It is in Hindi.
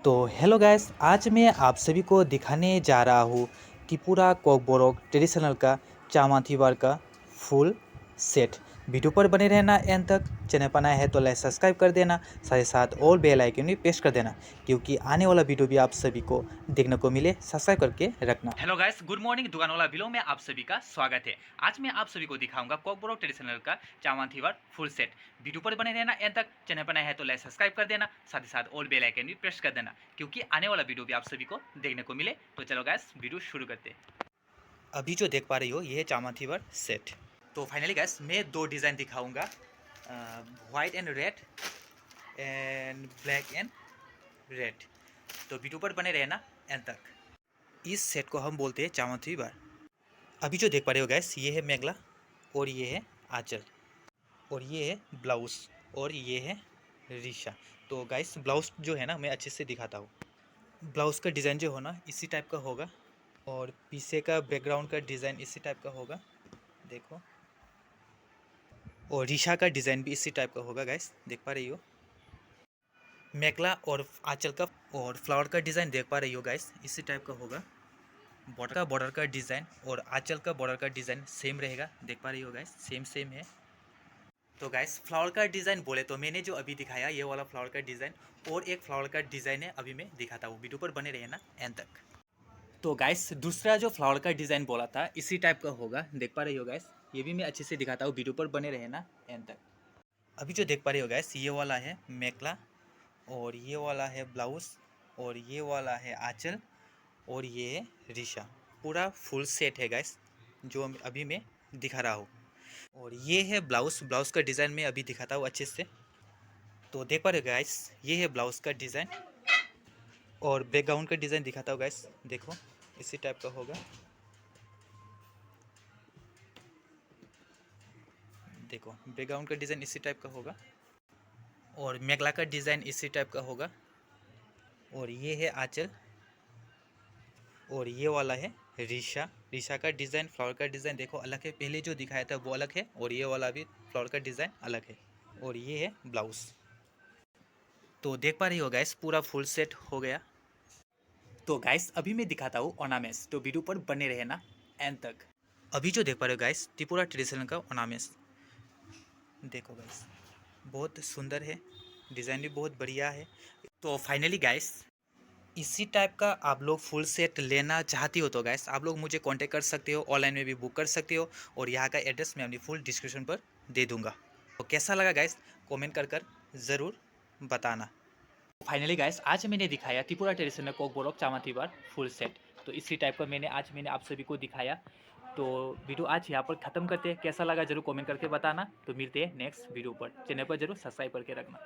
तो हेलो गाइस, आज मैं आप सभी को दिखाने जा रहा हूँ त्रिपुरा कोकबोरोक ट्रेडिशनल का चामाथीवार का फुल सेट। वीडियो पर बने रहना एंड तक। चैनल पर नया है तो लाइक सब्सक्राइब कर देना, साथ ही साथ और बेल आइकन भी प्रेस कर देना, क्योंकि आने वाला वीडियो भी आप सभी को देखने को मिले। सब्सक्राइब करके रखना। Hello guys, good morning. दुकान वाला बिलो में आप सभी का स्वागत है। आज मैं आप सभी को दिखाऊंगा कोकबोरोक ट्रेडिशनल का चामाथीवार फुल सेट। वीडियो पर बने रहना एंड तक। चैनल पर नया है तो लाइक सब्सक्राइब कर देना, साथ ही साथ ऑल बेल आइकन भी प्रेस कर देना, क्योंकि आने वाला वीडियो भी आप सभी को देखने को मिले। तो चलो गाइस, वीडियो शुरू करते हैं। अभी जो देख पा रही हो, ये है चामाथीवार सेट। तो फाइनली गाइस, मैं दो डिज़ाइन दिखाऊंगा, white and red and black and red. तो वीडियो पर बने रहना एंड तक। इस सेट को हम बोलते हैं चामाथी बार। अभी जो देख पा रहे हो गैस, ये है मेगला और ये है आंचल और ये है ब्लाउज और ये है रीशा। तो गाइस, ब्लाउज जो है ना, मैं अच्छे से दिखाता हूँ। ब्लाउज का डिज़ाइन जो हो ना, इसी टाइप का होगा और पीछे का बैकग्राउंड का डिज़ाइन इसी टाइप का होगा, देखो। और रीशा का डिज़ाइन भी इसी टाइप का होगा गाइस, देख पा रही हो। मेखला और आंचल का और फ्लावर का डिज़ाइन देख पा रही हो गाइस, इसी टाइप का होगा। बॉर्डर का डिज़ाइन और आंचल का बॉर्डर का डिज़ाइन सेम रहेगा, देख पा रही हो गाइस, सेम सेम है। तो गाइस, फ्लावर का डिज़ाइन बोले तो मैंने जो अभी दिखाया ये वाला फ्लावर का डिज़ाइन, और एक फ्लावर का डिज़ाइन है, अभी मैं दिखाता हूँ। वीडियो पर बने रहे ना एंड तक। तो गाइस, दूसरा जो फ्लावर का डिज़ाइन बोला था इसी टाइप का होगा, देख पा रही हो गाइस। ये भी मैं अच्छे से दिखाता हूँ, वीडियो पर बने रहे ना एंड तक। अभी जो देख पा रही हो गाइस, ये वाला है मेखला और ये वाला है ब्लाउज और ये वाला है आंचल और ये है रीशा। पूरा फुल सेट है गाइस, जो अभी मैं दिखा रहा हूँ। और ये है ब्लाउज। ब्लाउज का डिज़ाइन मैं अभी दिखाता हूँ अच्छे से। तो देख पा रहे हो गाइस, ये है ब्लाउज का डिज़ाइन और बैकग्राउंड का डिज़ाइन दिखाता हूँ गाइस, देखो इसी टाइप का होगा। देखो, बैकग्राउंड का डिज़ाइन इसी टाइप का होगा और मेखला का डिज़ाइन इसी टाइप का होगा। और ये है आंचल और ये वाला है रीशा। रीशा का डिज़ाइन, फ्लावर का डिज़ाइन देखो अलग है, पहले जो दिखाया था वो अलग है और ये वाला भी फ्लावर का डिज़ाइन अलग है। और ये है ब्लाउज। तो देख पा रही हो गाइस, पूरा फुल सेट हो गया। तो गाइस, अभी मैं दिखाता हूँ ऑर्नामेंट्स, तो वीडियो पर बने रहे ना एंड तक। अभी जो देख पा रहे हो गाइस, त्रिपुरा ट्रेडिशनल का ऑर्नामेंट्स देखो गाइस, बहुत सुंदर है, डिज़ाइन भी बहुत बढ़िया है। तो फाइनली गाइस, इसी टाइप का आप लोग फुल सेट लेना चाहती हो तो गैस आप लोग मुझे कांटेक्ट कर सकते हो, ऑनलाइन में भी बुक कर सकते हो, और यहाँ का एड्रेस मैं अपनी फुल डिस्क्रिप्शन पर दे दूँगा। तो कैसा लगा गैस, कमेंट कर ज़रूर बताना। फाइनली गाइस, आज मैंने दिखाया त्रिपुरा ट्रेडिशनल कोकबोरोक चामाथीवार फुल सेट। तो इसी टाइप का मैंने आप सभी को दिखाया। तो वीडियो आज यहाँ पर ख़त्म करते हैं। कैसा लगा जरूर कमेंट करके बताना। तो मिलते हैं नेक्स्ट वीडियो पर। चैनल पर जरूर सब्सक्राइब करके रखना।